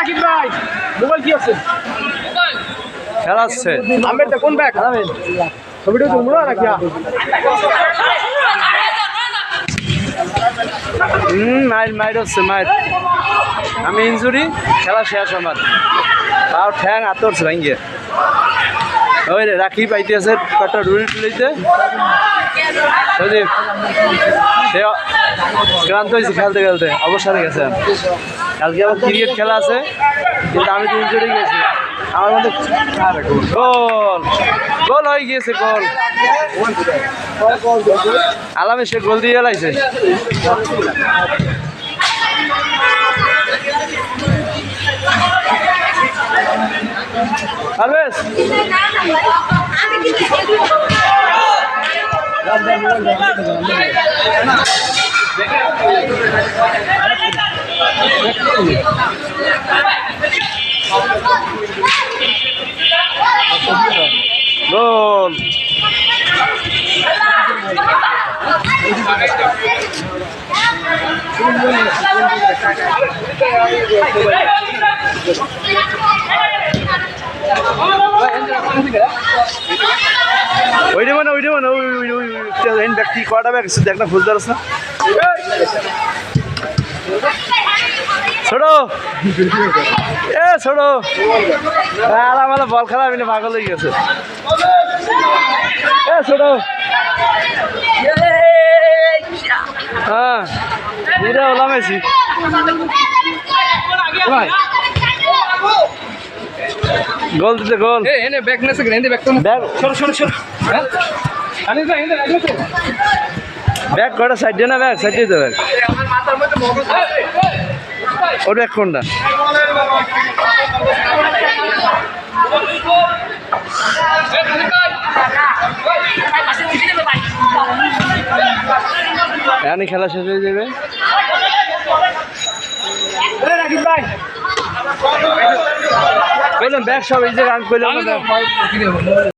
রাকিব ভাই মোবাইল কি আছে খেলা আসছে আমের তে কোন ব্যাগ আমের ছবিটা তোমরা নাকি মাইল মাইল হচ্ছে মাইল আমি ইনজুরি খেলা শেষ আমার তাও ঠ্যাং আতরছে ভাঙ্গে ওই রে রাখি পাইতে আছে কটা রুড়ি টুলিতে সজীব সে ক্লান্ত হয়েছে খেলতে খেলতে অবসরে গেছে কালকে আবার ক্রিকেট খেলা আছে কিন্তু আমি তো ইনজুরি গেছি আমার মধ্যে গোল গোল হয়ে গিয়েছে গোল আলামে সে গোল দিয়ে লাইছে পারবেশ গোল ওই দেবো না ওই দেবো না ওই ব্যক্তি কটা ব্যাগ দেখ না ফুল দাঁড়াস না ছোড়ো এ ছোড়ো আমার বল খেলা আমি পাগল হয়ে গেছে এ ছোড়ো হ্যাঁ পুরা ওলামেছি গোল দিতে গোল এনে ব্যাগ নেছে এনে ব্যাগ তো ব্যাগ সর সর সর হ্যাঁ আনি যা এনে রাখলো তো ব্যাগ কটা সাইড না ব্যাগ সাইড দিতে ব্যাগ আমার মাথার মধ্যে মগজ আছে ওর ব্যাগ কোনটা এখানে খেলা শেষ হয়ে যাবে রাকিব ভাই কইলাম ব্যাগ সব এই জায়গায় আমি কইলাম